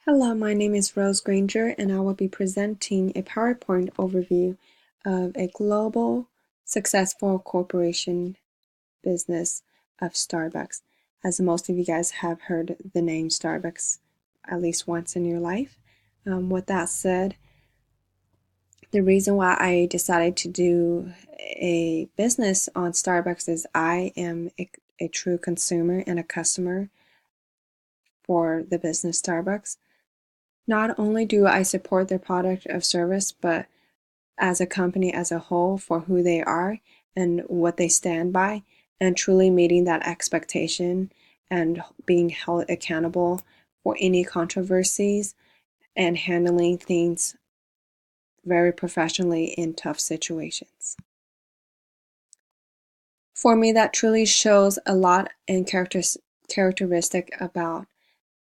Hello, my name is Rose Granger, and I will be presenting a PowerPoint overview of a global successful corporation business of Starbucks. As most of you guys have heard the name Starbucks at least once in your life. With that said, the reason why I decided to do a business on Starbucks is I am a true consumer and a customer for the business Starbucks. Not only do I support their product of service, but as a company as a whole for who they are and what they stand by, and truly meeting that expectation and being held accountable for any controversies and handling things very professionally in tough situations. For me, that truly shows a lot in characteristic about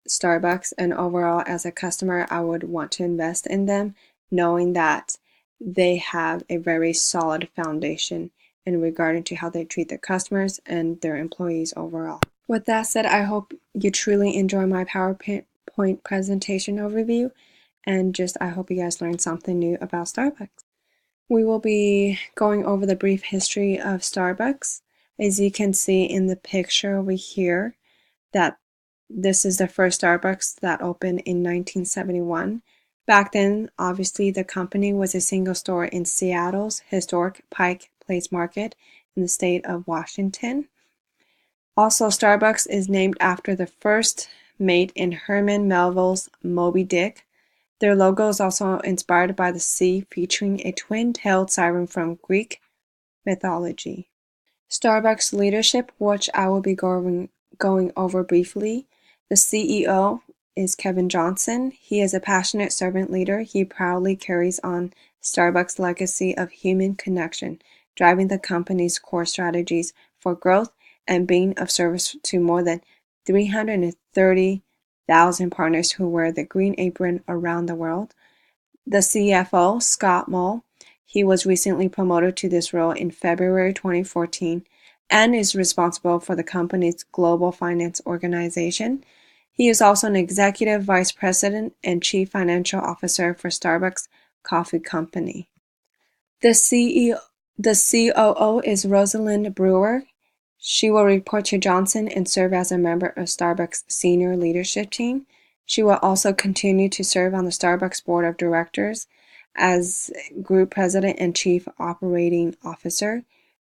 Starbucks, and overall as a customer I would want to invest in them, knowing that they have a very solid foundation in regarding to how they treat their customers and their employees overall. With that said, I hope you truly enjoy my PowerPoint presentation overview, and just I hope you guys learned something new about Starbucks. We will be going over the brief history of Starbucks. As you can see in the picture over here, that this is the first Starbucks that opened in 1971. Back then, obviously, the company was a single store in Seattle's historic Pike Place Market in the state of Washington. Also, Starbucks is named after the first mate in Herman Melville's Moby Dick. Their logo is also inspired by the sea, featuring a twin-tailed siren from Greek mythology. Starbucks leadership, which I will be going over briefly. The CEO is Kevin Johnson. He is a passionate servant leader. He proudly carries on Starbucks' legacy of human connection, driving the company's core strategies for growth and being of service to more than 330,000 partners who wear the green apron around the world. The CFO, Scott Mull, he was recently promoted to this role in February 2014 and is responsible for the company's global finance organization. He is also an executive vice president and chief financial officer for Starbucks Coffee Company. The COO is Rosalind Brewer. She will report to Johnson and serve as a member of Starbucks' senior leadership team. She will also continue to serve on the Starbucks board of directors as group president and chief operating officer.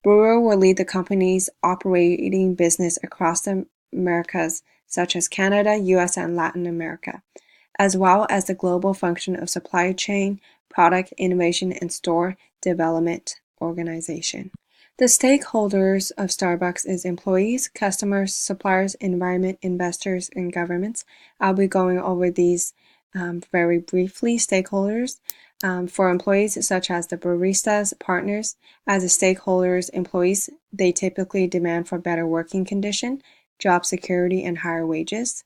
Brewer will lead the company's operating business across the Americas, such as Canada, US, and Latin America, as well as the global function of supply chain, product innovation, and store development organization. The stakeholders of Starbucks is employees, customers, suppliers, environment, investors, and governments. I'll be going over these very briefly. Stakeholders for employees such as the baristas, partners. As the stakeholders, employees, they typically demand for better working condition, job security, and higher wages.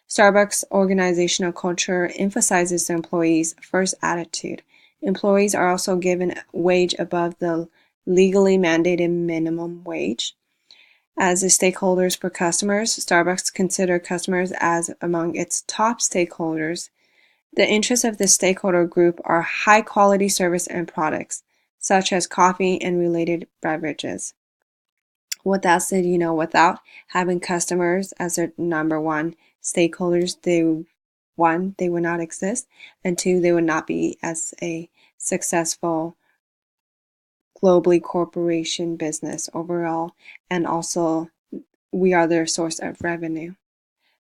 Starbucks' organizational culture emphasizes the employees' first attitude. Employees are also given a wage above the legally mandated minimum wage. As the stakeholders for customers, Starbucks consider customers as among its top stakeholders. The interests of this stakeholder group are high quality service and products, such as coffee and related beverages. With that said, without having customers as their number one stakeholders, they would not exist, and two, they would not be as a successful globally corporation business overall, and also we are their source of revenue.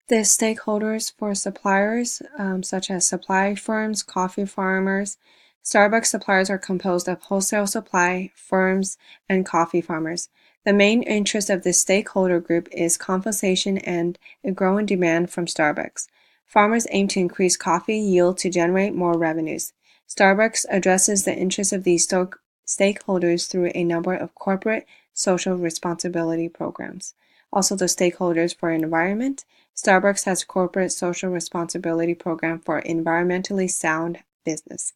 The stakeholders for suppliers, such as supply firms, coffee farmers. Starbucks suppliers are composed of wholesale supply firms and coffee farmers. The main interest of this stakeholder group is compensation and a growing demand from Starbucks. Farmers aim to increase coffee yield to generate more revenues. Starbucks addresses the interests of these stakeholders through a number of corporate social responsibility programs. Also, the stakeholders for environment. Starbucks has a corporate social responsibility program for environmentally sound business.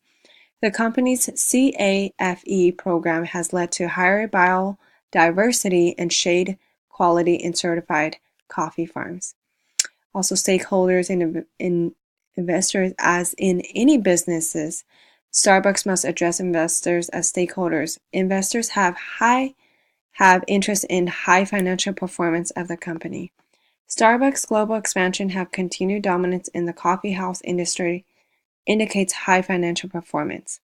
The company's CAFE program has led to higher biodiversity and shade quality in certified coffee farms. Also, stakeholders in investors, as in any businesses, Starbucks must address investors as stakeholders. Investors have interest in high financial performance of the company. Starbucks' global expansion have continued dominance in the coffee house industry indicates high financial performance.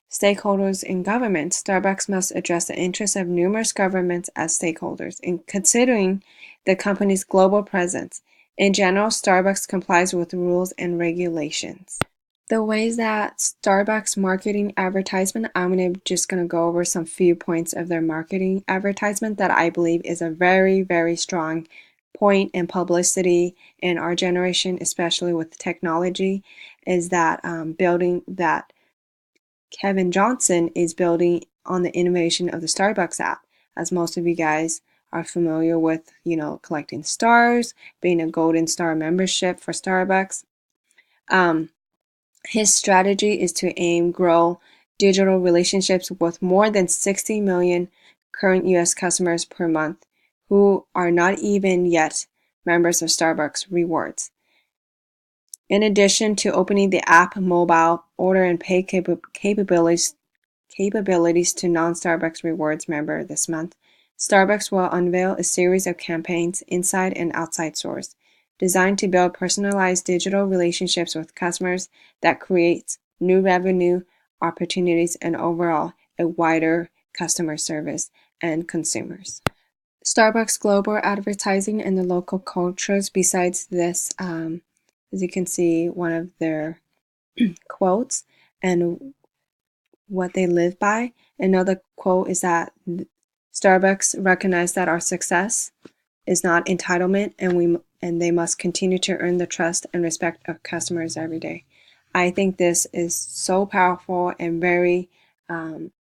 Stakeholders in government. Starbucks must address the interests of numerous governments as stakeholders in considering the company's global presence. In general, Starbucks complies with rules and regulations. The ways that Starbucks marketing advertisement, I'm just going to go over some few points of their marketing advertisement that I believe is a very, very strong point in publicity in our generation, especially with technology, is that building that Kevin Johnson is building on the innovation of the Starbucks app. As most of you guys are familiar with, collecting stars, being a golden star membership for Starbucks. His strategy is to grow digital relationships with more than 60 million current US customers per month who are not even yet members of Starbucks Rewards. In addition to opening the app mobile order and pay capabilities to non-Starbucks Rewards member this month, Starbucks will unveil a series of campaigns inside and outside stores designed to build personalized digital relationships with customers that creates new revenue opportunities and overall a wider customer service and consumers. Starbucks global advertising and the local cultures. Besides this, as you can see, one of their quotes and what they live by. Another quote is that Starbucks recognize that our success is not entitlement, and they must continue to earn the trust and respect of customers every day. I think this is so powerful and very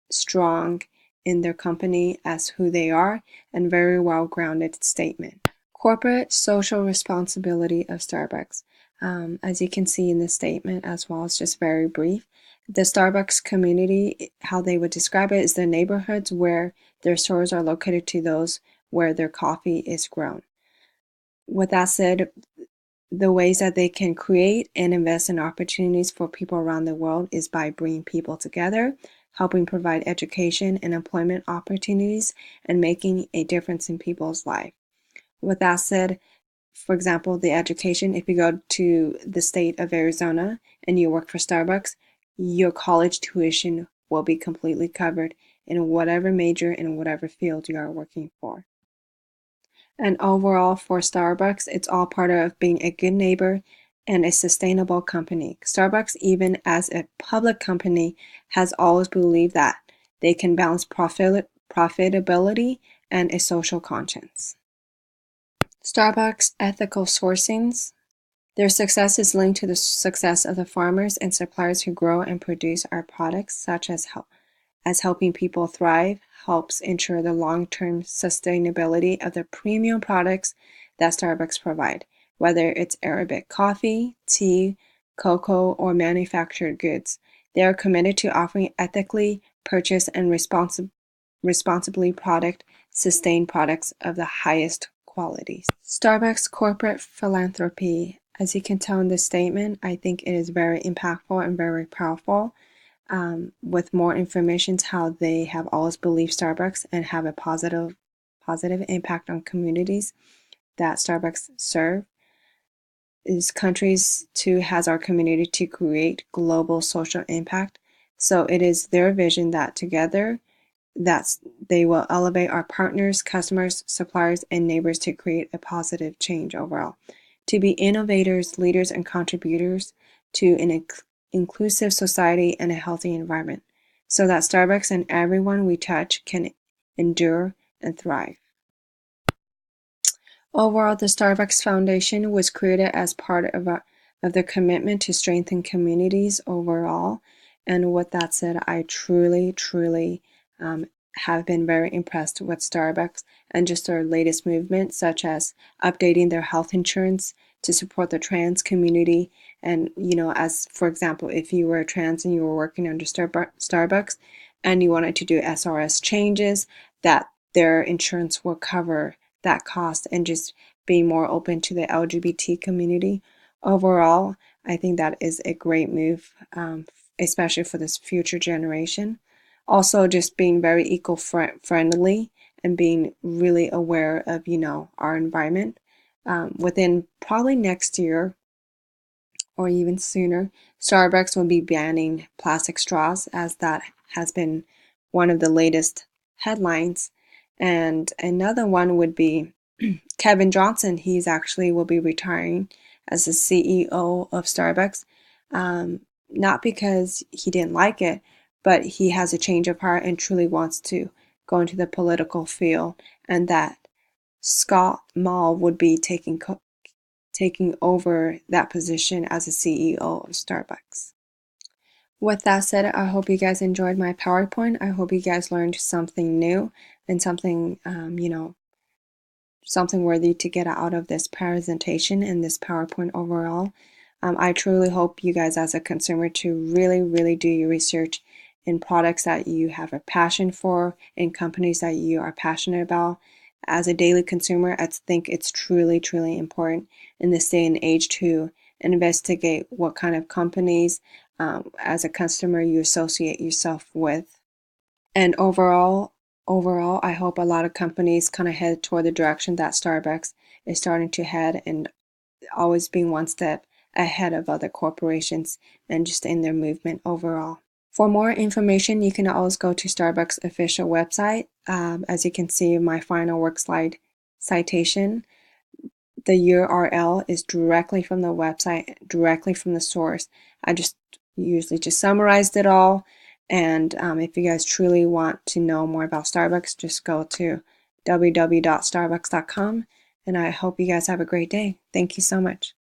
strong in their company as who they are, and very well-grounded statement. Corporate social responsibility of Starbucks. As you can see in the statement as well, it's just very brief. The Starbucks community, how they would describe it, is the neighborhoods where their stores are located to those where their coffee is grown. With that said, the ways that they can create and invest in opportunities for people around the world is by bringing people together, helping provide education and employment opportunities, and making a difference in people's life. With that said, for example, the education, if you go to the state of Arizona and you work for Starbucks, your college tuition will be completely covered in whatever major and whatever field you are working for. And overall, for Starbucks, it's all part of being a good neighbor and a sustainable company. Starbucks, even as a public company, has always believed that they can balance profitability and a social conscience. Starbucks ethical sourcings. Their success is linked to the success of the farmers and suppliers who grow and produce our products, such as helping people thrive, helps ensure the long-term sustainability of the premium products that Starbucks provide, whether it's Arabic coffee, tea, cocoa, or manufactured goods. They are committed to offering ethically purchased and responsibly sustained products of the highest qualities. Starbucks corporate philanthropy. As you can tell in this statement, I think it is very impactful and very powerful. With more information how they have always believed Starbucks and have a positive impact on communities that Starbucks serve. Is countries too has our community to create global social impact. So it is their vision that together they will elevate our partners, customers, suppliers, and neighbors to create a positive change overall. To be innovators, leaders, and contributors to an inclusive society and a healthy environment, so that Starbucks and everyone we touch can endure and thrive. Overall, the Starbucks Foundation was created as part of their commitment to strengthen communities overall. And with that said, I truly have been very impressed with Starbucks and just their latest movement, such as updating their health insurance to support the trans community. And, as for example, if you were trans and you were working under Starbucks and you wanted to do SRS changes, that their insurance will cover that cost, and just being more open to the LGBT community. Overall, I think that is a great move, especially for this future generation. Also, just being very eco-friendly and being really aware of, our environment. Within probably next year or even sooner, Starbucks will be banning plastic straws, as that has been one of the latest headlines. And another one would be Kevin Johnson. He's actually will be retiring as the CEO of Starbucks. Not because he didn't like it, but he has a change of heart and truly wants to go into the political field, and that Scott Moll would be taking over that position as a CEO of Starbucks. With that said, I hope you guys enjoyed my PowerPoint. I hope you guys learned something new and something, something worthy to get out of this presentation and this PowerPoint overall. I truly hope you guys as a consumer to really, really do your research in products that you have a passion for, in companies that you are passionate about. As a daily consumer, I think it's truly, truly important in this day and age to investigate what kind of companies, as a customer, you associate yourself with. And overall, I hope a lot of companies kind of head toward the direction that Starbucks is starting to head, and always being one step ahead of other corporations and just in their movement overall. For more information, you can always go to Starbucks official website. As you can see in my final work slide citation, the URL is directly from the website, directly from the source. I just usually just summarized it all. And if you guys truly want to know more about Starbucks, just go to www.starbucks.com. And I hope you guys have a great day. Thank you so much.